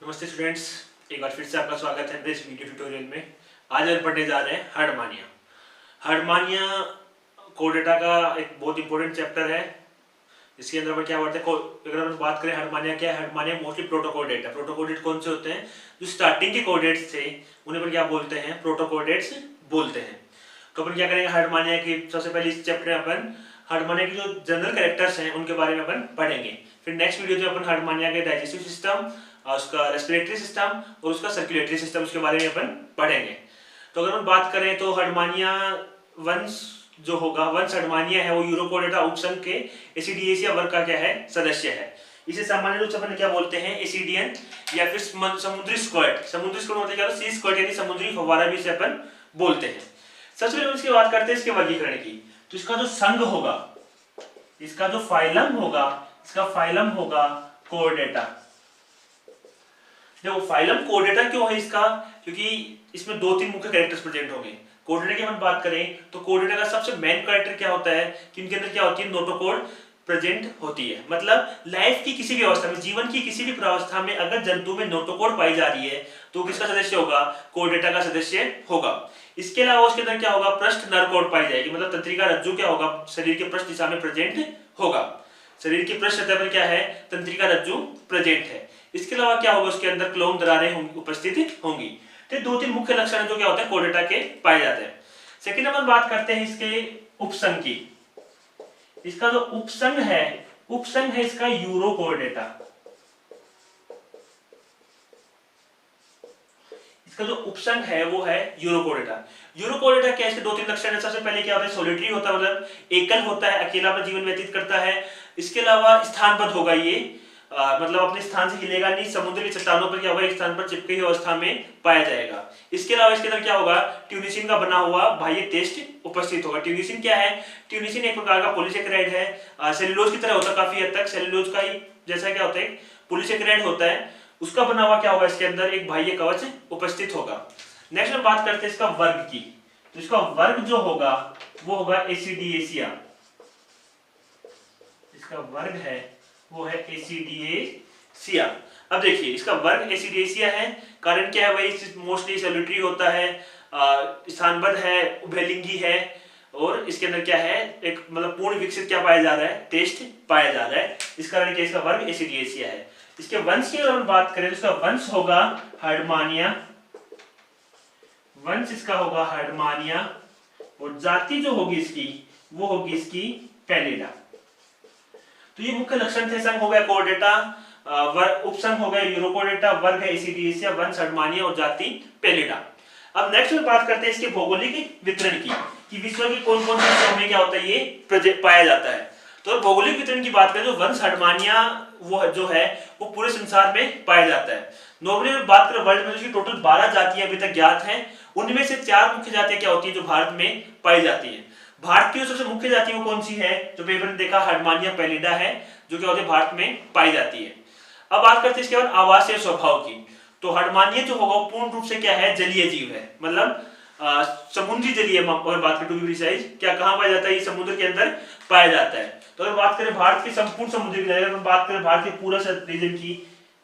नमस्ते स्टूडेंट्स, एक बार फिर से आपका स्वागत है इस वीडियो ट्यूटोरियल में। आज हम पढ़ने जा रहे हैं हार्डमानिया। हार्डमानिया कोड डेटा का एक बहुत इंपॉर्टेंट चैप्टर है। इसके अंदर अपन क्या पढ़ते हैं, अगर हम बात करें हार्डमानिया क्या है, हार्डमानिया मोस्टली प्रोटोकोडेट है। प्रोटोकोडेट कौन से होते हैं? जो स्टार्टिंग के कोडेट्स थे उन्हें पर क्या बोलते हैं? प्रोटोकोडेट्स बोलते हैं। तो अपन क्या करेंगे, हार्डमानिया की सबसे पहले इस चैप्टर में अपन हार्डमानिया की जो जनरल कैरेक्टर्स हैं उनके बारे में अपन पढ़ेंगे। फिर नेक्स्ट वीडियो में अपन हार्डमानिया के डाइजेस्टिव सिस्टम, उसका रेस्पिरेटरी सिस्टम और उसका सर्कुलेटरी सिस्टम, उसके बारे में अपन पढ़ेंगे। तो अगर हम बात करें तो हार्डमानिया वंश जो होगा, वंश हार्डमानिया है, वो यूरोकोड डेटा उपसंघ के एसिडिएसिया वर्ग का क्या है? सदस्य है। इसे सामान्य रूप से अपन क्या बोलते हैं? एसिडियन या फिर समुद्री स्क्वर्ट। समुद्री स्क्वर्ट मतलब क्या? सी स्क्वर्ट यानी समुद्री फव्वारा भी इसे अपन बोलते हैं। सबसे पहले इसकी बात करते हैं इसके वर्गीकरण की। तो इसका जो संघ होगा, इसका जो फाइलम होगा, इसका फाइलम होगा कोर्डेटा। देखो फाइलम कोर्डेटा क्यों है इसका? क्योंकि इसमें दो तीन मुख्य कैरेक्टर्स प्रेजेंट होंगे। कोर्डेटा की हम बात करें तो कोर्डेटा का सबसे मेन कैरेक्टर क्या होता है कि इनके अंदर क्या होती है? नोटोकोड प्रेजेंट होती है। मतलब लाइफ की किसी भी अवस्था में, जीवन की किसी भी प्रावस्था में अगर जंतु में नोटोकोड पाई जा रही है तो किसका सदस्य होगा? कोर्डेटा का सदस्य होगा। इसके अलावा उसके अंदर क्या होगा? पृष्ठ नर कोड पाई जाएगी। मतलब तंत्रिका रज्जु क्या होगा? शरीर के पृष्ठ दिशा में प्रेजेंट होगा। शरीर की पृष्ठ सतह पर क्या है? तंत्रिका रज्जु प्रेजेंट है। इसके अलावा क्या होगा? उसके अंदर क्लोम दरारें उपस्थित होंगी। तो दो तीन मुख्य लक्षण जो क्या होते हैं कोर्डेटा के पाए जाते हैं। सेकंड अपन बात करते हैं इसके उपसंघ की। इसका जो उपसंघ है इसका यूरोकोर्डेटा। इसका जो उपसंघ है वो है यूरोकोर्डेटा। यूरोकोर्डेटा क्या है? इसके दो तीन लक्षण है। सबसे पहले क्या होता है? सोलिटरी होता है, मतलब एकल होता है, अकेला अपना जीवन व्यतीत करता है। इसके अलावा स्थानबद्ध होगा ये, मतलब अपने स्थान से हिलेगा नहीं। समुद्री चट्टानों पर क्या होगा? एक स्थान पर चिपकी हुई अवस्था में पाया जाएगा। इसके अलावा इसके अंदर क्या होगा? ट्यूनिसिन का बना हुआ बाह्य टेस्ट उपस्थित होगा। ट्यूनिसिन क्या है? ट्यूनिसिन एक प्रकार का पॉलीसेकेराइड है, सेलुलोज की तरह होता है काफी हद तक। सेलुलोज का ही जैसा क्या होता है? पॉलीसेकेराइड होता है, उसका बना हुआ क्या होगा? इसके अंदर एक बाह्य कवच उपस्थित होगा। नेक्स्ट हम बात करते हैं इसका वर्ग की। तो इसका वर्ग जो होगा वो होगा एसिडिएसिया। इसका वर्ग है वो है एसिडिएसिया। अब देखिए इसका वर्ग एसिडिएसिया है। कारण क्या है भाई? मोस्टली सोलिटरी होता है, स्थानबद्ध है, उभयलिंगी है और इसके अंदर क्या है? एक मतलब पूर्ण विकसित क्या पाया जा रहा है? टेस्ट पाया जा रहा है। इस कारण क्या इसका वर्ग एसिडिएसिया है। इसके वंश की अगर बात करें तो इसका वंश होगा हार्डमानिया। वंश इसका होगा हार्डमानिया और जाति जो होगी इसकी वो होगी इसकी पैलिडा। तो ये मुख्य लक्षण थे। संघ हो गया कोर्डेटा, उपसंघ हो गया यूरोकोर्डेटा, वर्ग है एसिडिएसिया, वंश हार्डमानिया और जाति पैलिडा। अब नेक्स्ट में बात करते हैं इसके भौगोलिक वितरण की, कि विश्व की कौन कौन सी हिस्सों में क्या होता है ये पाया जाता है। तो भौगोलिक वितरण की बात करें तो वंश हार्डमानिया वो जो है वो पूरे संसार में पाया जाता है। नॉर्मली बात करें वर्ल्ड में तो टोटल 12 जातियां अभी तक ज्ञात हैं। उनमें से 4 मुख्य जातियां क्या होती है जो भारत में पाई जाती है। भारत की सबसे मुख्य जाति वो कौन सी है? जो पेपर ने देखा, हार्डमानिया पैलिडा है, जो क्या होती है भारत में पाई जाती है। अब बात करते हैं इसके बाद आवासीय स्वभाव की। तो हार्डमानिया जो होगा पूर्ण रूप से क्या है? जलीय जीव है, मतलब समुद्री जलीय अगर बात करें टू बी प्रिसाइज, क्या कहां पाया जाता है? ये समुद्र के अंदर पाया जाता है। तो अगर बात करें भारत के संपूर्ण समुद्री अगर बात करें भारत के पूरा रीजन की,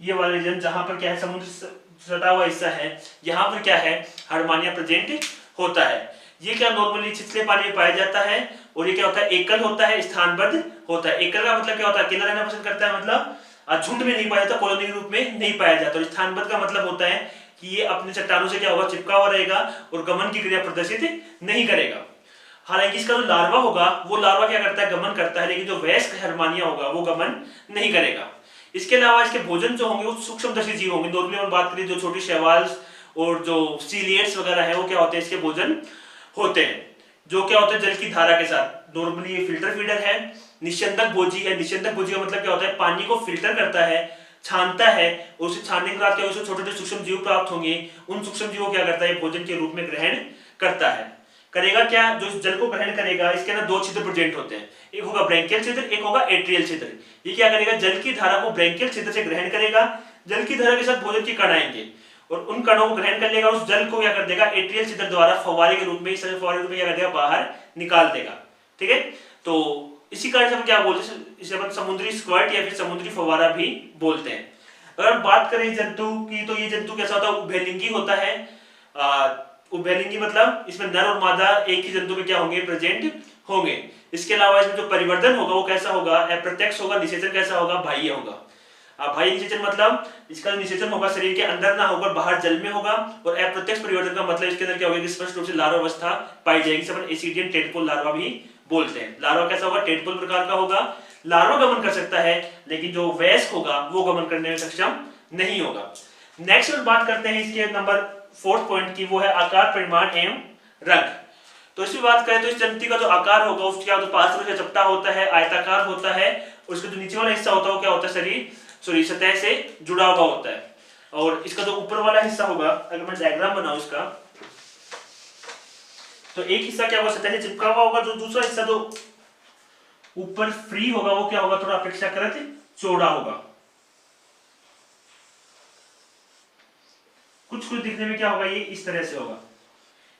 ये वाला रीजन जहां पर क्या है समुद्र सटा हुआ हिस्सा है, यहाँ पर क्या है? हार्डमानिया प्रेजेंट होता है। ये क्या नॉर्मली छिछले पानी में पाया जाता है और ये क्या होता है? एकल होता है, स्थानबद्ध होता है। एकल का मतलब क्या होता है? अकेला रहना पसंद करता है, मतलब झुंड में नहीं पाया जाता, कॉलोनी के रूप में नहीं पाया जाता। और स्थानबद्ध का मतलब होता है कि ये अपने चट्टानों से क्या होगा? चिपका हुआ रहेगा और गमन की क्रिया प्रदर्शित नहीं करेगा। हालांकि इसका जो लार्वा होगा वो लार्वा क्या करता है? गमन करता है, लेकिन जो वयस्क हार्डमानिया होगा वो गमन नहीं करेगा। इसके अलावा इसके भोजन जो होंगे वो सूक्ष्मदर्शी जीव होंगे। नॉर्मली हम बात करें जो छोटी शैवाल्स और जो सीलिएट्स वगैरह है वो क्या होते हैं? इसके भोजन होते हैं, जो क्या होते हैं? जल की धारा के साथ। नॉर्मली ये फिल्टर फीडर है, निस्यंदक भोजी है। निस्यंदक भोजी का मतलब क्या होता है? पानी को फिल्टर करता है, छानता है और उसे छानने के बाद क्या छोटे छोटे सूक्ष्म जीव प्राप्त होंगे। उन सूक्ष्म जीवों क्या करता है? भोजन के रूप में ग्रहण करता है। करेगा क्या? जो इस जल को ग्रहण करेगा इसके अंदर 2 छिद्र प्रेजेंट होते हैं, एक होगा ब्रैंकियल छिद्र, एक होगा एट्रियल छिद्र। ये क्या करेगा? जल की धारा को ब्रैंकियल छिद्र से ग्रहण करेगा, जल की धारा के साथ भोजन के कण आएंगे और उन कणों को ग्रहण कर लेगा, उस जल को क्या कर देगा? एट्रियल छिद्र द्वारा फव्वारे के रूप में, इस फव्वारे के रूप में क्या कर देगा? बाहर निकाल देगा। ठीक है, तो इसी कारण से हम क्या बोलते हैं? इसे अपन समुद्री स्क्वर्ट या फिर समुद्री फव्वारा भी बोलते हैं। अगर हम बात करें जंतु की, तो ये जंतु कैसा होता है, उभयलिंगी होता है। उभयलिंगी मतलब इसमें नर और मादा एक ही जंतु में क्या होंगे, प्रेजेंट होंगे। इसके अलावा इसमें जो परिवर्तन होगा वो कैसा होगा, अप्रत्यक्ष होगा। निषेचन कैसा होगा, बाह्य होगा। बाह्य निषेचन मतलब इसका निषेचन होगा शरीर के अंदर ना होकर बाहर जल में होगा। और अप्रत्यक्ष परिवर्तन का मतलब इसके अंदर क्या होगा कि स्पष्ट रूप से लार्वा अवस्था पाई जाएगी। इसे अपन एसिडियन टेडपोल लार्वा भी बोलते हैं। लार्वा कैसा होगा, टेडपोल प्रकार का होगा। लार्वा गमन कर सकता है, लेकिन जो वयस्क होगा वो गमन करने में सक्षम नहीं होगा। नेक्स्ट बात करते हैं इसके नंबर 4 पॉइंट की, वो है आकार, परिमाण एवं रंग। तो इसमें बात करें तो इस जंतु का जो आकार होगा उसका तो पार्श्व से चपटा होता है, आयताकार होता है। और इसका जो नीचे वाला हिस्सा होता है वो क्या होता है, शरीर सॉरी सतह से जुड़ा हुआ होता है। और इसका जो ऊपर वाला हिस्सा होगा, अगर मैं डायग्राम बनाऊं इसका, तो एक हिस्सा क्या होगा, सतह से चिपका हुआ होगा। जो दूसरा हिस्सा जो ऊपर फ्री होगा वो क्या होगा, थोड़ा अपेक्षाकृत चौड़ा होगा। कुछ दिखने में क्या होगा, ये इस तरह से होगा।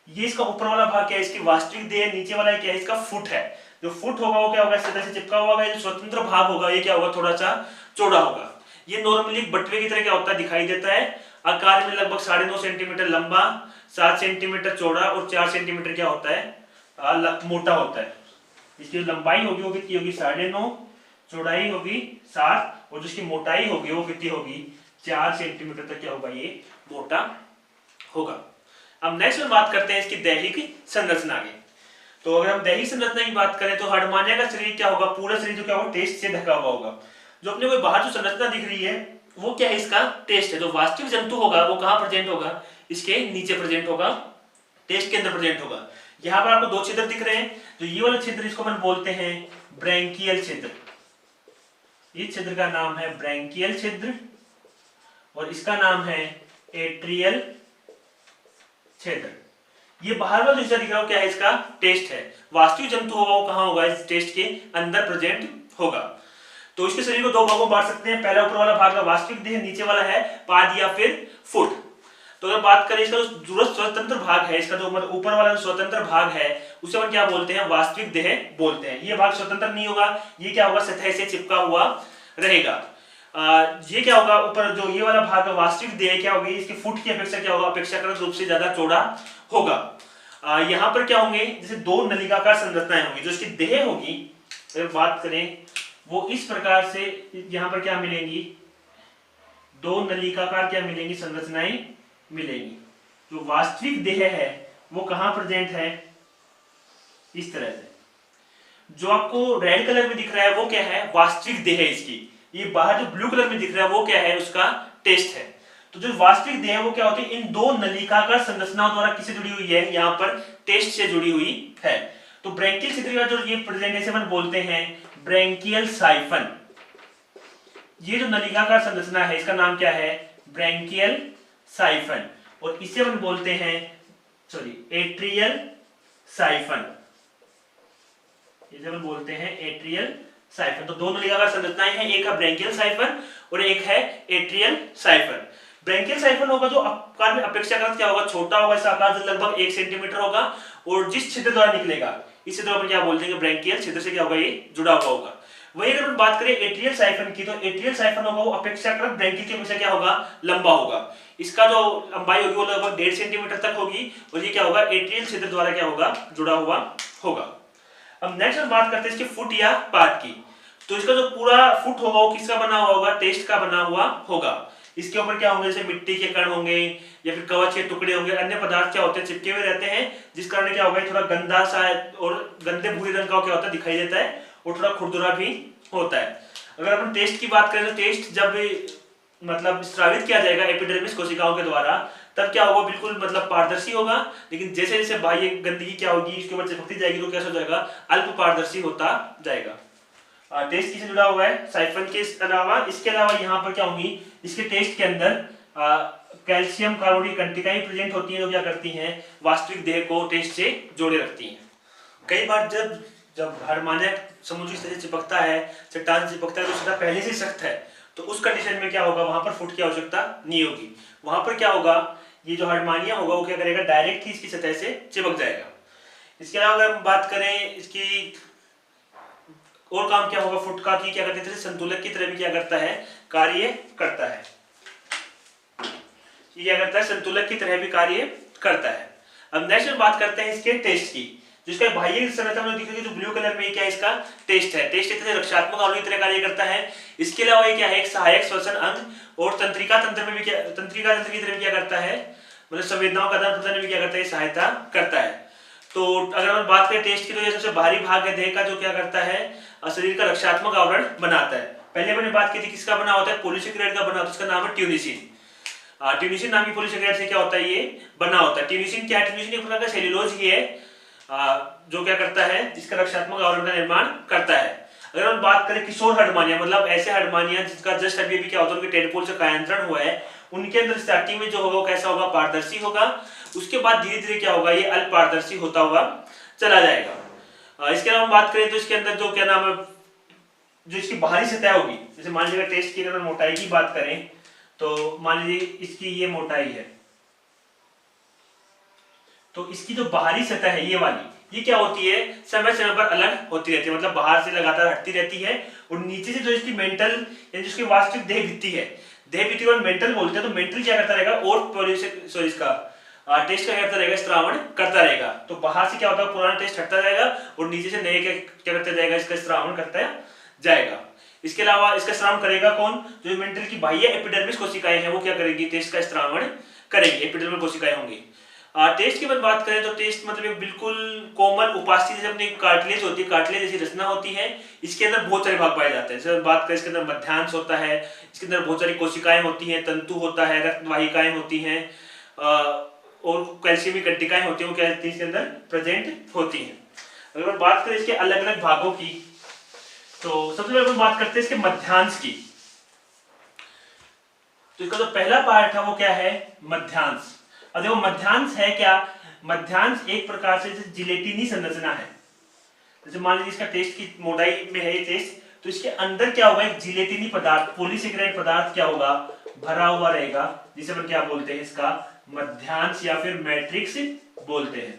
ये इसका ऊपर वाला भाग क्या है, इसकी वास्तविक देह। नीचे वाला क्या है, इसका फुट है। जो फुट होगा वो क्या होगा, सतह से चिपका हुआ होगा। ये जो स्वतंत्र भाग होगा ये क्या होगा, थोड़ा सा चौड़ा होगा। ये नॉर्मली बटवे की तरह क्या होता है, दिखाई देता है। आकार में लगभग 9.5 सेंटीमीटर लंबा, 7 सेंटीमीटर चौड़ा और 4 सेंटीमीटर क्या होता है, मोटा होता है। इसकी लंबाई होगी वो कितनी होगी, 9.5, चौड़ाई होगी 7, और जिसकी मोटाई होगी वो कितनी होगी, 4 सेंटीमीटर तक क्या होगा, ये मोटा होगा। अब नेक्स्ट में बात करते हैं इसकी दैहिक संरचना की। तो अगर हम दैहिक संरचना की बात करें तो हार्डमानिया का शरीर क्या होगा, पूरा शरीर जो क्या होगा, टेस्ट से ढका हुआ होगा। जो अपने को बाहर जो संरचना दिख रही है वो क्या है, इसका टेस्ट है। जो वास्तविक जंतु होगा वो कहां प्रेजेंट होगा, इसके नीचे प्रेजेंट होगा, टेस्ट के अंदर प्रेजेंट होगा। यहाँ पर आपको 2 छिद्र दिख रहे हैं। जो ये वाला छिद्र, इसको हम बोलते हैं ब्रैंकियल छिद्र। इस छिद्र का नाम है ब्रैंकियल छिद्र और इसका नाम है एट्रियल छिद्र। ये बाहर वाला हिस्सा दिख रहा है क्या है, इसका टेस्ट है। वास्तविक जंतु होगा वो कहां होगा, इस टेस्ट के अंदर प्रेजेंट होगा। तो इसके शरीर को 2 भागों में बांट सकते हैं। पहला ऊपर वाला भाग है वास्तविक देह, नीचे वाला है पाद या फिर फुट। तो अगर बात करें इसका जो स्वतंत्र भाग है, इसका जो ऊपर वाला जो स्वतंत्र भाग है उसे हम क्या बोलते हैं, वास्तविक देह बोलते हैं। ये भाग स्वतंत्र नहीं होगा, ये क्या होगा, सतह से चिपका हुआ रहेगा। ये क्या होगा, ऊपर जो ये वाला भाग है वास्तविक देह क्या होगी, इसकी फुट की अपेक्षा क्या होगा, अपेक्षाकृत रूप से ज्यादा चौड़ा होगा। यहाँ पर क्या होंगे, जैसे 2 नलिकाकार संरचनाएं होंगी। जो इसकी देह होगी अगर बात करें वो इस प्रकार से, यहाँ पर क्या मिलेंगी, 2 नलिकाकार क्या मिलेंगी, संरचनाएं मिलेंगी। जो वास्तविक देह है वो कहां प्रेजेंट है, इस तरह से। जो आपको रेड कलर में दिख रहा है वो क्या है, वास्तविक देह है इसकी। ये बाहर जो ब्लू कलर में दिख रहा है वो क्या है, उसका टेस्ट है। तो जो वास्तविक देह है वो क्या होती है, इन 2 नलिकाकार संरचनाओं द्वारा किससे जुड़ी हुई है, यहाँ पर टेस्ट से जुड़ी हुई है। तो ब्रैंकियल छिद्र का जो ये प्रेजेंटेशन हम बोलते हैं ब्रैंकियल साइफन। ये जो नलिकाकार संरचना है इसका नाम क्या है, ब्रैंकियल साइफन। और इसे हम बोलते हैं एट्रियल साइफन। इसे हम बोलते हैं एट्रियल साइफन। तो 2 नलिकाकार संरचनाएं हैं, एक है ब्रैंकियल साइफन और एक है एट्रियल साइफन। ब्रैंकियल साइफन होगा जो आकार में अपेक्षाकृत क्या होगा, छोटा होगा। इसका आकार लगभग 1 सेंटीमीटर होगा और जिस छिद्र द्वारा निकलेगा इस छिद्र को क्या बोलते हैं, ब्रैंकियल छिद्र से क्या होगा, ये जुड़ा हुआ होगा। वही अगर हम बात करें एट्रियल साइफन की, तो एट्रियल साइफन होगा वो अपेक्षाकृत ब्रैंकियल की अपेक्षा क्या होगा, लंबा होगा। इसका जो लंबाई होगी वो लगभग 1.5 सेंटीमीटर तक होगी और ये क्या होगा, एट्रियल छिद्र द्वारा क्या होगा, जुड़ा हुआ होगा। अब नेक्स्ट हम बात करते हैं इसके फुट या पार्ट की। तो इसका जो पूरा फुट होगा वो किसका बना हुआ होगा, टेस्ट का बना हुआ होगा। इसके ऊपर क्या होंगे, जैसे मिट्टी के कण होंगे या फिर कवच के टुकड़े होंगे, अन्य पदार्थ क्या होते हैं, चिपके हुए रहते हैं, जिस कारण क्या होगा, थोड़ा गंदा सा और गंदे भूरे रंग का क्या होता है, दिखाई देता है और थोड़ा खुरदुरा भी होता है। अगर अपन टेस्ट की बात करें तो टेस्ट जब मतलब स्रावित किया जाएगा एपिडर्मिस कोशिकाओं के द्वारा, तब क्या होगा, बिल्कुल मतलब पारदर्शी होगा। लेकिन जैसे जैसे बाह्य गंदगी क्या होगी इसके ऊपर चिपकती जाएगी तो कैसा हो जाएगा, अल्प पारदर्शी होता जाएगा। टेस्ट किससे जुड़ा हुआ है, साइफन के अलावा। इसके अलावा यहाँ पर क्या होंगी, इसके टेस्ट के अंदर कैल्शियम कार्बोनेट कंटिकाएं प्रेजेंट होती हैं, जो क्या करती हैं, वास्तविक देह को टेस्ट से जोड़े रखती हैं। कई बार जब हार्डमानिया समुद्री सतह से चिपकता है, चट्टान से चिपकता है, तो सतह पहले से सख्त है, तो उस कंडीशन में क्या होगा, वहां पर फुट की आवश्यकता नहीं होगी। वहां पर क्या होगा, ये जो हार्डमानिया होगा वो क्या करेगा, डायरेक्ट ही इसकी सतह से चिपक जाएगा। इसके अलावा अगर हम बात करें इसकी और काम क्या होगा फुट का, कि क्या करते हैं, संतुलक की तरह भी क्या करता है, कार्य करता है। ये क्या करता है, संतुलक की तरह भी कार्य करता है। अब नेक्स्ट में बात करते हैं इसके टेस्ट की। जिसका बाह्य संरचना में दिखेगी जो ब्लू कलर में क्या है, इसका टेस्ट है। टेस्ट एक तरह से रक्षात्मक आवरण की तरह कार्य करता है। इसके अलावा ये क्या है, एक सहायक श्वसन अंग और तंत्रिका तंत्र में भी क्या, तंत्रिका तंत्र की तरह भी क्या करता है, मतलब संवेदनाओं का आदान प्रदान में भी क्या करता है, सहायता करता है। तो अगर हम बात करें टेस्ट की, तो ये सबसे बाहरी भाग है देह का, जो क्या करता है, शरीर का रक्षात्मक आवरण बनाता है। पहले मैंने बात की थी किसका बना होता है, पॉलीसेकेराइड का बना होता है, उसका नाम है ट्यूनिसिन। ट्यूनिसिन नाम की पॉलीसेकेराइड से क्या होता है, ये बना होता है। ट्यूनिसिन क्या है, ट्यूनिसिन एक प्रकार का सेल्यूलोज ही है, जो क्या करता है, जिसका रक्षात्मक आवरण का निर्माण करता है। अगर हम बात करें किशोर हडमानिया, मतलब ऐसे हडमानिया जिसका जस्ट अभी क्या होता है, उनके टेडपोल से कायांतरण हुआ है, उनके अंदर स्टार्टिंग में जो होगा वो कैसा होगा, पारदर्शी होगा। उसके बाद धीरे धीरे क्या होगा, ये अल्पपारदर्शी होता हुआ चला जाएगा। इसके अलावा हम बात करें तो इसके अंदर जो क्या नाम है, जो इसकी बाहरी सतह होगी, जैसे मान लीजिए टेस्ट की अगर मोटाई की बात करें तो मान लीजिए इसकी ये मोटाई है, तो इसकी जो बाहरी सतह है ये वाली, ये क्या होती है, समय समय पर अलग होती रहती है, मतलब बाहर से लगातार हटती रहती है। और नीचे से जो इसकी मेंटल यानी जिसकी वास्तविक देह भित्ति है, देह भित्ति को मेंटल बोलते हैं, तो मेंटल क्या करता रहेगा, और सॉरी इसका टेस्ट क्या करता रहेगा, स्त्रावण करता रहेगा। तो बाहर से क्या होता है, पुराना टेस्ट हटता जाएगा और नीचे से नए क्या करता जाएगा, इसका स्त्रावण करता जाएगा। इसके अलावा इसका स्त्रावण करेगा कौन, जो मेंटल की बाह्य एपिडर्मिस कोशिकाएं हैं, वो क्या करेगी, टेस्ट का स्त्रावण करेगी, एपिडर्मल कोशिकाएं होंगी। टेस्ट की बात करें तो टेस्ट मतलब एक बिल्कुल कोमल उपास्थि जैसे अपनी कार्टिलेज होती है, कार्टिलेज जैसी रचना होती है। इसके अंदर बहुत सारे भाग पाए जाते हैं। जैसे बात करें इसके अंदर मध्यांश होता है, इसके अंदर बहुत सारी कोशिकाएं होती हैं, तंतु होता है, रक्तवाहिकाएं होती हैं, और कैल्शियमी कंटिकाएं होती हैं, वो क्या इसके अंदर प्रेजेंट होती हैं। अगर हम बात करें इसके अलग अलग भागों की, तो सबसे पहले हम बात करते हैं इसके मध्यांश की। तो इसका जो पहला पार्ट है वो क्या है, मध्यांश। और देखो मध्यांश है क्या, मध्यांश एक प्रकार से जिलेटिनी संरचना है। जैसे मान लीजिए इसका टेस्ट की मोटाई में है ये टेस्ट, तो इसके अंदर क्या होगा, एक जिलेटिनी पदार्थ, पॉलीसेकेराइड पदार्थ क्या होगा, भरा हुआ रहेगा, जिसे हम क्या बोलते हैं, इसका मध्यांश या फिर मैट्रिक्स बोलते हैं।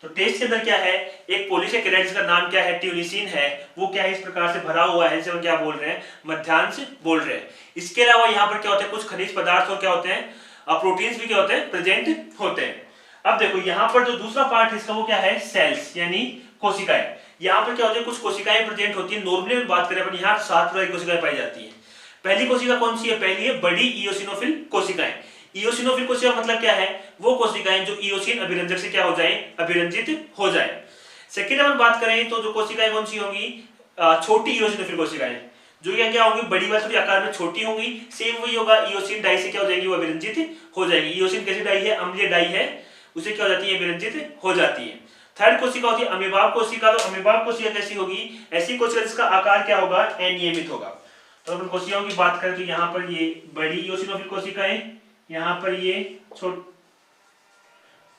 तो टेस्ट के अंदर क्या है, एक पॉलीसेकेराइड जिसका नाम क्या है, ट्यूनिसिन है, वो क्या है, इस प्रकार से भरा हुआ है, जिसे हम क्या बोल रहे हैं, मध्यांश बोल रहे हैं। इसके अलावा यहाँ पर क्या होता है, कुछ खनिज पदार्थ और क्या होते हैं, प्रोटीन्स भी क्या होते हैं, प्रेजेंट होते हैं। अब देखो यहाँ पर जो दूसरा पार्ट है इसका, वो क्या है, सेल्स यानी कोशिकाएं। यहाँ पर क्या होता है, कुछ कोशिकाएं प्रेजेंट होती है। नॉर्मली हम बात करें अपन, यहाँ 7 प्रकार की कोशिकाएं पाई जाती है। पहली कोशिका कौन सी है, पहली है बड़ी इओसिनोफिल कोशिकाएं। इओसिनोफिल कोशिका मतलब क्या है, वो कोशिकाएं जो इओसिन अभिरंजक से क्या हो जाए, अभिरंजित हो जाए। सेकेंड अपन बात करें तो जो कोशिकाएं कौन सी होंगी, छोटी इओसिनोफिल कोशिकाएं, जो ये क्या होंगी, बड़ी वाली थोड़ी आकार में छोटी होंगी। सेम वही होगा, इओसिन डाई से क्या हो जाएगी, वो अभिरंजित हो जाएगी। इओसिन कैसी डाई है, अम्लीय डाई है, उसे क्या हो जाती है, अभिरंजित हो जाती है। थर्ड कोशिका होती है अमीबाब कोशिका। तो अमीबाब कोशिका कैसी होगी, ऐसी कोशिका जिसका आकार क्या होगा, अनियमित होगा। तो अपन कोशिकाओं की बात करें तो यहाँ पर ये बड़ी इओसिनोफिल कोशिकाएं, यहाँ पर ये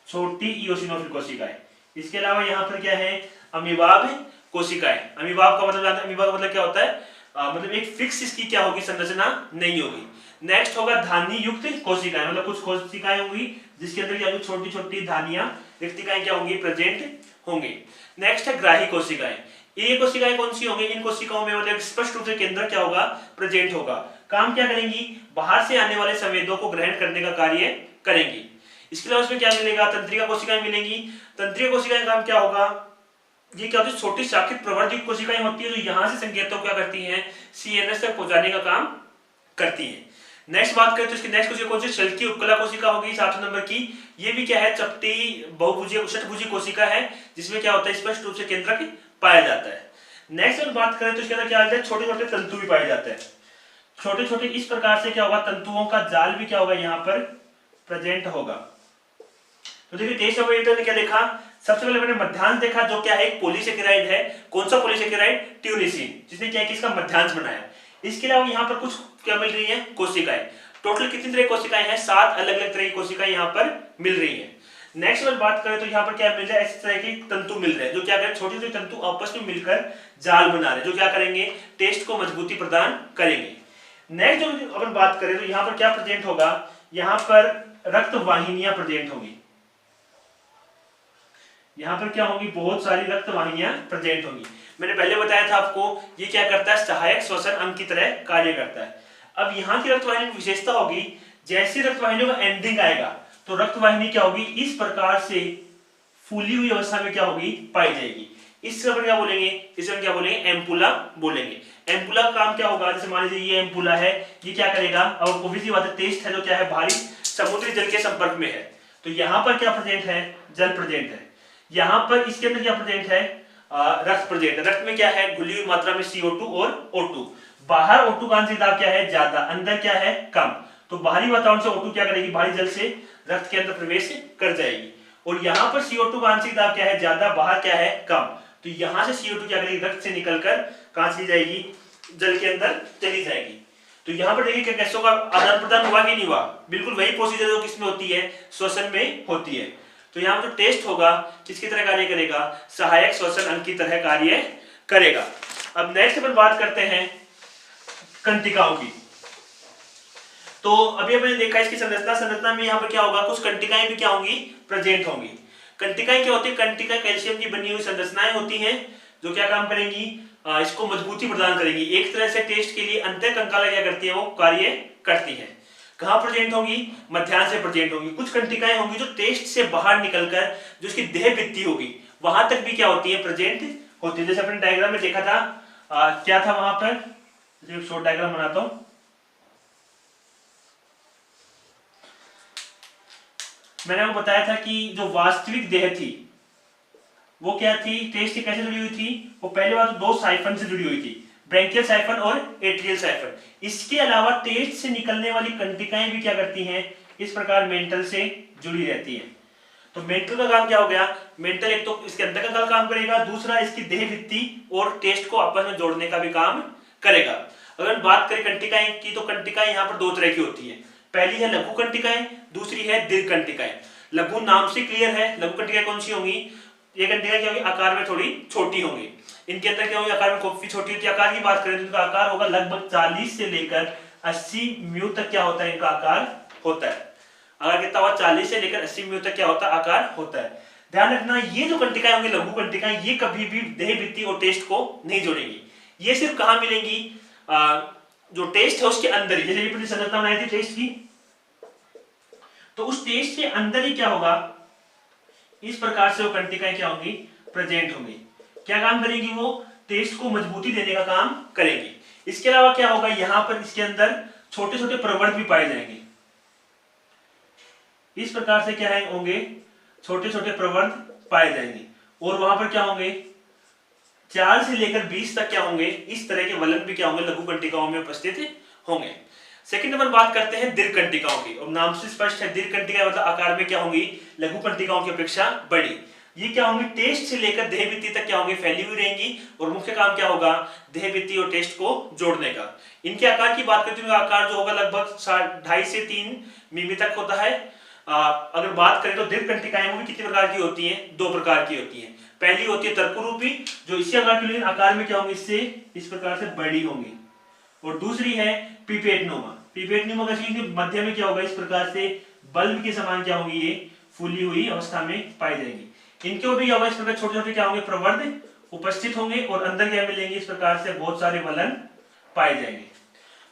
छोटी इओसिनोफिल कोशिकाएं। इसके अलावा यहाँ पर क्या है, अमीबाब कोशिकाएं। अमीबाब का मतलब अमीबाब का मतलब क्या होता है, मतलब एक फिक्स इसकी क्या होगी, संरचना नहीं होगी। नेक्स्ट होगा धानी युक्त कोशिकाएं, मतलब कुछ कोशिकाएं होंगी जिसके अंदर क्या छोटी छोटी धानियां रिक्तिकाएं क्या होंगी, प्रेजेंट होंगी। नेक्स्ट है ग्राही कोशिकाएं। ये कोशिकाएं कौन सी होंगी, इन कोशिकाओं में मतलब स्पष्ट रूप से केंद्र क्या होगा, प्रेजेंट होगा। काम क्या करेंगी, बाहर से आने वाले संवेदों को ग्रहण करने का कार्य करेंगी। इसके अलावा उसमें क्या मिलेगा, तंत्रिका कोशिकाएं मिलेंगी। तंत्रिका कोशिकाएं काम क्या होगा, ये क्या होती है, छोटी शाखित प्रवर्धित कोशिकाएं होती है, जो यहां से संकेतों क्या करती हैं, सीएनएस तक पहुंचाने का काम करती हैं। नेक्स्ट बात करें तो इसकी नेक्स्ट कोशिका कौन सी, शल्की उपकला कोशिका होगी 7 नंबर की। ये भी क्या है, चपटी बहुभुजीय षटभुजी कोशिका है, जिसमें क्या होता है, स्पष्ट रूप से केंद्रक पाया जाता है। नेक्स्ट अगर बात करें तो इसके अंदर क्या आता है, छोटे छोटे तंतु भी पाए जाते हैं। छोटे छोटे इस प्रकार से क्या होगा, तंतुओं का जाल भी क्या होगा, यहाँ पर प्रेजेंट होगा। तो देखिए टेस्ट ऑफ एडिटर ने क्या देखा, सबसे पहले मैंने मध्यांश देखा, जो क्या है, एक पॉलीसेकेराइड है। कौन सा पॉलीसेकेराइड, ट्यूनिसिन, जिसने क्या किसका मध्यांश बनाया। इसके अलावा यहाँ पर कुछ क्या मिल रही है, कोशिकाएं। टोटल कितनी तरह की कोशिकाएं हैं, 7 अलग अलग तरह की कोशिकाएं यहाँ पर मिल रही है। नेक्स्ट अगर बात करें तो यहाँ पर क्या मिल रहा है, इस तरह के तंतु मिल रहे हैं, जो क्या करें, छोटे छोटे तंतु आपस में मिलकर जाल बना रहे हैं, जो क्या करेंगे, टेस्ट को मजबूती प्रदान करेंगे। नेक्स्ट जो अपन बात करें तो यहाँ पर क्या प्रेजेंट होगा, यहाँ पर रक्त वाहिनियां प्रेजेंट होंगी। यहाँ पर क्या होंगी, बहुत सारी रक्त वाहिनियां प्रेजेंट होंगी। मैंने पहले बताया था आपको, ये क्या करता है, सहायक श्वसन अंग की तरह कार्य करता है। अब यहाँ की रक्त वाहिनी की विशेषता होगी, जैसे रक्त वाहिनियों का एंडिंग आएगा तो रक्त वाहिनी क्या होगी, इस प्रकार से फूली हुई अवस्था में क्या होगी, पाई जाएगी। इससे अपन क्या बोलेंगे, इसे हम क्या बोलेंगे, एम्पुला बोलेंगे। एम्पुला का काम क्या होगा, जैसे मान लीजिए ये एम्पुला है, ये क्या करेगा, अब ऑब्वियसली बात है टेस्ट है जो क्या है, भारी समुद्री जल के संपर्क में है, तो यहाँ पर क्या प्रेजेंट है, जल प्रेजेंट है। यहाँ पर इसके अंदर क्या प्रेजेंट है, रक्त प्रेजेंट है। रक्त में क्या है, घुली हुई मात्रा में CO2 और O2। बाहर O2 का आंशिक दाब क्या है, ज्यादा, अंदर क्या है, कम। तो बाहरी वातावरण से O2 क्या करेगी, भारी जल से रक्त के अंदर प्रवेश कर जाएगी। और यहाँ पर CO2 का आंशिक दाब क्या है, ज्यादा, बाहर क्या है, कम। तो यहाँ से CO2 क्या करेगी, रक्त से निकलकर कहां चली जाएगी, जल के अंदर चली जाएगी। तो यहाँ पर देखिए गैसों का आदान प्रदान हुआ कि नहीं हुआ, बिल्कुल वही प्रोसीजर जो किसमें होती है, श्वसन में होती है। तो यहाँ पर जो टेस्ट होगा किसकी तरह कार्य करेगा, सहायक श्वसन अंग की तरह कार्य करेगा। अब नेक्स्ट अपन बात करते हैं कंटिकाओं की। तो अभी हमने देखा इसकी संरचना में यहाँ पर क्या होगा, कुछ कंटिकाएं भी क्या होंगी, प्रेजेंट होंगी। कंटिकाएं क्या होती है, कंटिका कैल्शियम की बनी हुई संरचनाएं होती हैं जो क्या काम करेंगी, इसको मजबूती प्रदान करेगी। एक तरह से टेस्ट के लिए अंतः कंकाला क्या करती है, वो कार्य करती है। कहां प्रेजेंट होंगी, मध्याह्न से प्रेजेंट होंगी। कुछ कंटिकाएं होंगी जो टेस्ट से बाहर निकलकर जो इसकी देह भित्ति होगी वहां तक भी क्या होती है, प्रेजेंट होती है। जैसे अपने डायग्राम में देखा था, क्या था वहां पर, शॉर्ट डायग्राम बनाता हूं। मैंने आपको बताया था कि जो वास्तविक देह थी वो क्या थी, टेस्ट से कैसे जुड़ी हुई थी, वो पहले बात तो दो साइफन से जुड़ी हुई थी, ब्रैंकियल साइफन और एट्रियल साइफन। इसके अलावा टेस्ट से निकलने वाली कंटिकाएं भी क्या करती हैं, इस प्रकार मेंटल से जुड़ी रहती हैं। तो मेंटल का काम क्या हो गया, मेंटल एक तो इसके अंदर का काम करेगा, दूसरा इसकी देह भित्ति और टेस्ट को आपस में जोड़ने का भी काम करेगा। अगर बात करें कंटिकाएं की, तो कंटिकाएं यहाँ पर दो तरह की होती है। पहली है लघु कंटिकाएं, दूसरी है दीर्घ कंटिकाएं। लघु नाम से क्लियर है, लघु कंटिकाएं कौन सी होंगी, ये कंटिका क्या होगी, आकार में थोड़ी छोटी होंगी। इनके अंदर क्या होगी, आकार में काफी छोटी होती है। आकार की बात करें तो इनका आकार होगा लगभग 40 से लेकर 80 म्यू तक क्या होता है, इनका आकार होता है। अगर कितना हुआ, 40 से लेकर 80 म्यू तक क्या होता है, आकार होता है। ध्यान रखना, ये जो कंटिकाएं होंगी लघु कंटिकाएं, ये कभी भी देह भित्ति और टेस्ट को नहीं जोड़ेंगी। ये सिर्फ कहां मिलेंगी, जो टेस्ट है उसके अंदर ही। जैसे ये संरचना बनाई थी टेस्ट की, तो उस टेस्ट के अंदर ही क्या होगा, इस प्रकार से वो कंटिकाएं क्या होंगी, प्रेजेंट होंगी। क्या काम करेगी, वो टेस्ट को मजबूती देने का काम करेगी। इसके अलावा क्या होगा, यहां पर इसके अंदर छोटे छोटे प्रवर्ध भी पाए जाएंगे। इस प्रकार से क्या है, होंगे छोटे छोटे प्रवर्ध पाए जाएंगे। और वहां पर क्या होंगे, 4 से लेकर 20 तक क्या होंगे, इस तरह के वलन भी क्या होंगे, लघु कंटिकाओं में उपस्थित होंगे। सेकंड नंबर बात करते हैं दीर्घ कंटिकाओं की। और नाम से स्पष्ट है, दीर्घ कंटिका मतलब आकार में क्या होंगी, लघु कंटिकाओं की अपेक्षा बड़ी। ये क्या होंगी, टेस्ट से लेकर देह भित्ति तक क्या होंगी, फैली हुई रहेंगी। और मुख्य काम क्या होगा, देह भित्ति और टेस्ट को जोड़ने का। इनके आकार की बात करते हैं, आकार जो होगा लगभग 2.5 से 3 मिमी तक होता है। अगर बात करें तो दीर्घ कंटिकाएं वो भी कितने प्रकार की होती हैं, 2 प्रकार की होती हैं। पहली होती है तर्करूपी, जो इसी आकार की, लेकिन आकार में क्या होंगी, इससे इस प्रकार से बड़ी होंगी। और दूसरी है पिपेटनुमा। पिपेटनुमा का मध्य में क्या होगा, इस प्रकार से बल्ब के समान क्या होगी, ये फूली हुई अवस्था में पाई जाएंगी। इनके ऊपर क्या होगा, इस प्रकार छोटे छोटे क्या होंगे, प्रवर्ध उपस्थित होंगे। और अंदर क्या मिलेंगे, इस प्रकार से बहुत सारे वलन पाए जाएंगे।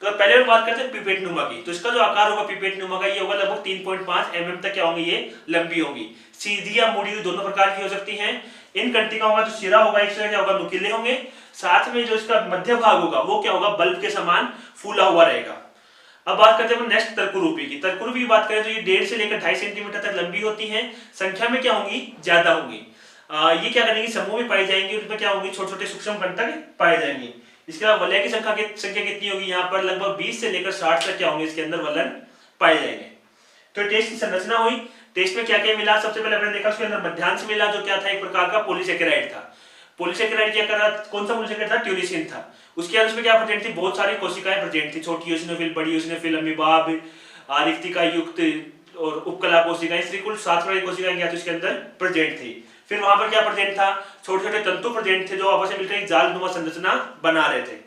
तो पहले बात करते हैं पिपेटनुमा की। तो इसका जो आकार होगा पिपेटनुमा का, ये होगा लगभग 3.5 mm तक क्या होंगी, ये लंबी होंगी। सीधी या मुड़ी हुई दोनों प्रकार की हो सकती हैं। इन कंटिकाओं का जो सिरा होगा, एक क्या होगा, नुकीले होंगे। साथ में जो इसका मध्य भाग होगा वो क्या होगा, बल्ब के समान फूला हुआ रहेगा। अब बात करते हैं नेक्स्ट तर्करूपी की। तर्करूपी की बात करें तो ये 1.5 से लेकर 2.5 सेंटीमीटर तक लंबी होती हैं। संख्या में क्या होंगी, ज्यादा होंगी। ये क्या करेंगी, समूह में पाई जाएंगी। उनमें क्या होंगी, छोटे छोटे सूक्ष्म कण तक पाए जाएंगे। इसके अलावा वलय की संख्या कितनी होगी, यहाँ पर लगभग 20 से लेकर 60 तक क्या होंगे, इसके अंदर वलन पाए जाएंगे। तो टेस्ट की संरचना हुई। टेस्ट में क्या क्या मिला, सबसे पहले हमने देखा उसके अंदर मध्यांश मिला, जो क्या था, एक प्रकार का पॉलीसेकेराइड था। पॉलीसेकेराइड क्या कर रहा, कौन सा पॉलीसेकेराइड था, ट्यूनिसिन था। उसके अंदर उसमें क्या प्रेजेंट थी, बहुत सारी कोशिकाएं प्रेजेंट थी, छोटी यूसिनोफिल, बड़ी यूसिनोफिल, अमीबाब, रिक्तिका युक्त और उपकला कोशिकाएं, इसलिए कुल 7 प्रकार की कोशिकाएं क्या थी उसके अंदर प्रेजेंट थी। फिर वहां पर क्या प्रेजेंट था, छोटे छोटे तंतु प्रेजेंट थे जो आपस में मिलकर एक जालनुमा संरचना बना रहे थे।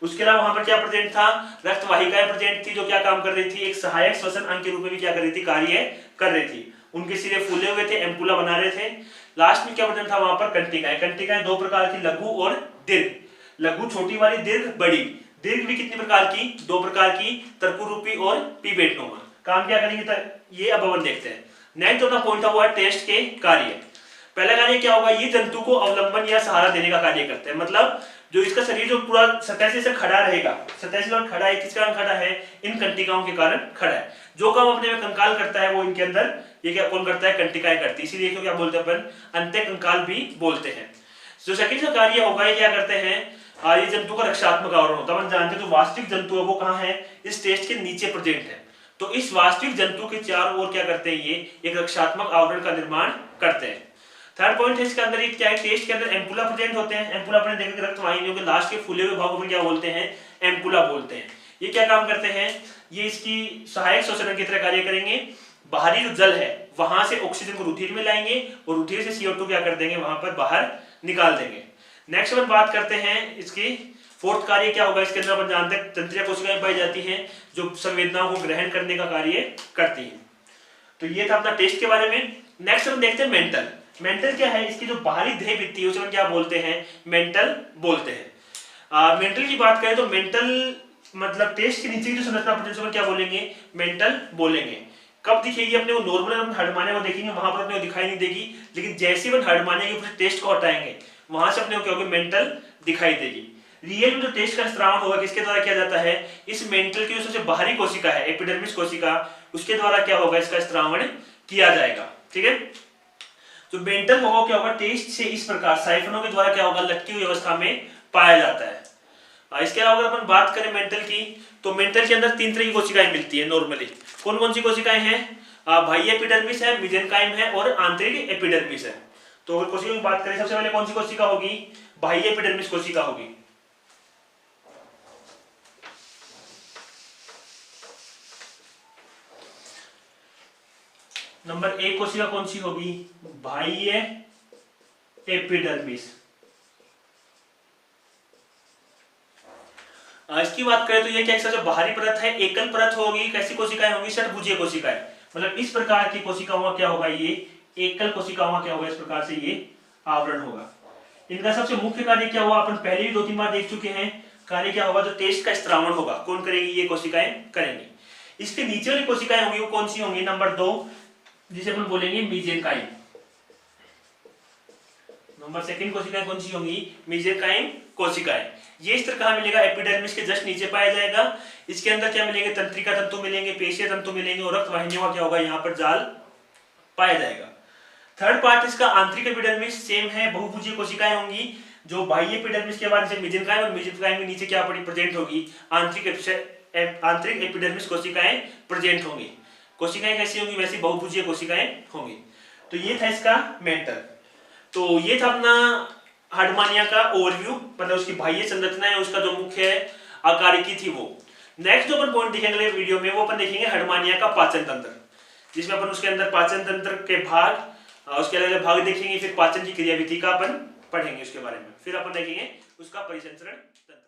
उसके अलावा वहां पर क्या प्रेजेंट था, रक्त वाहिकाएं प्रेजेंट थी, जो क्या काम कर रही थी, एक सहायक श्वसन अंग के रूप में भी क्या कर रही थी, कार्य कर रही थी। उनके सिरे फूले हुए थे, एम्पुला बना रहे थे। लास्ट में क्या प्रेजेंट था वहां पर, कंटिकाएं। कंटिकाएं 2 प्रकार की, लघु और दीर्घ। लघु छोटी वाली, दीर्घ बड़ी। दीर्घ भी कितने प्रकार की, 2 प्रकार की, तर्करूपी और पिपेटनुमा। काम क्या करेंगे, ये अब अपन देखते हैं। नेक्स्ट अपना पॉइंट था वो है टेस्ट के कार्य। पहला कार्य क्या होगा, ये जंतु को अवलंबन या सहारा देने का कार्य करते हैं। मतलब जो इसका शरीर जो पूरा सतह से खड़ा रहेगा, सतह से खड़ा है, किस कारण खड़ा है, इन कंटिकाओं के कारण खड़ा है। जो काम अपने में कंकाल करता है वो इनके अंदर ये क्या कौन करता है, कंटिकाएं करती है। इसीलिए क्या बोलते हैं अपन, अंत्य कंकाल भी बोलते हैं। जो सेकंड का कार्य होगा ये क्या करते हैं, ये जंतु का रक्षात्मक आवरण होता है। अपन जानते हैं जो वास्तविक जंतु है वो कहाँ है, इस टेस्ट के नीचे प्रेजेंट है। तो इस वास्तविक जंतु के चारों ओर क्या करते हैं, ये एक रक्षात्मक आवरण का निर्माण करते हैं। थर्ड पॉइंट है इसके अंदर ये क्या है, टेस्ट के अंदर एम्पुला प्रेजेंट होते हैं। एम्पुला अपने देखेंगे रक्त वाहिनियों के लास्ट के फूले हुए भाग को क्या बोलते हैं, एम्पुला बोलते हैं। ये क्या काम करते हैं, ये इसकी सहायक श्वसन की तरह कार्य करेंगे। बाहरी जो जल है वहां से ऑक्सीजन को रुधिर में लाएंगे और रुधिर से CO2 क्या कर देंगे, वहां पर बाहर निकाल देंगे। नेक्स्ट अपन बात करते हैं इसकी फोर्थ कार्य क्या होगा। इसके अंदर अपन जानते हैं तंत्रिका कोशिकाएं पाई जाती हैं जो संवेदनाओं को ग्रहण करने का कार्य करती हैं। तो ये था अपना टेस्ट के बारे में। नेक्स्ट हम देखते हैं मेंटल। मेंटल क्या है, इसकी जो बाहरी देह भित्ति है उसे हम क्या बोलते हैं, मेंटल बोलते हैं। मेंटल की बात करें तो मेंटल मतलब टेस्ट के नीचे की जो संरचना प्रोजेक्ट क्या बोलेंगे, मेंटल बोलेंगे। कब दिखेगी अपने को, नॉर्मल हडमाने को देखेंगे वहां पर अपने को दिखाई नहीं देगी, लेकिन जैसे ही हडमाने के ऊपर टेस्ट को हटाएंगे वहां से अपने को क्या होगी, मेंटल दिखाई देगी। रियल में जो टेस्ट का स्त्रावण होगा किसके द्वारा किया जाता है, इस मेंटल की जो सबसे बाहरी कोशिका है एपिडर्मिस कोशिका, उसके द्वारा क्या होगा, इसका स्त्रावण किया जाएगा। ठीक है, जो मेंटल होगा क्या होगा, टेस्ट से इस प्रकार साइफनों के द्वारा क्या होगा, लटकी हुई अवस्था में पाया जाता है। इसके अलावा अगर अपन बात करें मेंटल की, तो मेंटल के अंदर 3 तरह की कोशिकाएं मिलती है नॉर्मली। कौन कौन सी कोशिकाएं हैं, बाह्य एपिडर्मिस है, मेसेनकाइम है और आंतरिक एपिडर्मिस है। तो अगर कोशिका की बात करें सबसे पहले कौन सी कोशिका होगी, बाह्य एपिडर्मिस कोशिका होगी। नंबर 1 कोशिका कौन सी होगी, बाह्य एपिडर्मिस। इसकी बात करें तो ये क्या सबसे बाहरी परत है, एकल परत होगी। कैसी कोशिकाएं होंगी, षटभुजीय कोशिकाएं। मतलब इस प्रकार की कोशिकाओं क्या होगा, ये एकल कोशिकाओं क्या होगा, इस प्रकार से ये आवरण होगा। इनका सबसे मुख्य कार्य क्या हुआ, अपन पहले भी 2-3 बार देख चुके हैं। कार्य क्या होगा, जो टेस्ट का स्त्रावण होगा कौन करेगी, ये कोशिकाएं करेंगी। इसके नीचे वाली कोशिकाएं होंगी वो कौन सी होंगी, नंबर 2 जिसे अपन बोलेंगे मेसेनकाइम। नंबर 2 कोशिकाएं कौन सी होंगी, मेसेनकाइम कोशिकाएं। ये इस तरह कहां मिलेगा, एपिडर्मिस के जस्ट नीचे पाया जाएगा। इसके अंदर क्या मिलेंगे, तंत्रिका तंतु मिलेंगे, पेशीय तंतु मिलेंगे और रक्त वाहिनियों का क्या होगा, यहाँ पर जाल पाया जाएगा। थर्ड पार्ट इसका आंतरिक एपिडर्मिस सेम है, बहुभुजीय कोशिकाएं होंगी। जो बाह्य एपिडर्मिस के बाद मेसेनकाइम और मेसेनकाइम के नीचे क्या प्रेजेंट होगी, आंतरिक एपिडर्मिस कोशिकाएं प्रेजेंट होंगी। कोशिकाएं कैसी होंगी, वैसी बहुभुजीय कोशिकाएं होंगी। तो ये था इसका मेंटल। तो ये था अपना हार्डमानिया का ओवरव्यू, मतलब उसकी बाह्य संरचना है, उसका जो मुख्य आकारिकी थी वो। नेक्स्ट जो अपन पॉइंट देखेंगे वीडियो में वो अपन देखेंगे हार्डमानिया का पाचन तंत्र, जिसमें अपन उसके अंदर पाचन तंत्र के भाग, उसके अलग भाग देखेंगे, फिर पाचन की क्रियाविधि का अपन पढ़ेंगे उसके बारे में, फिर अपन देखेंगे उसका परिसंचरण तंत्र।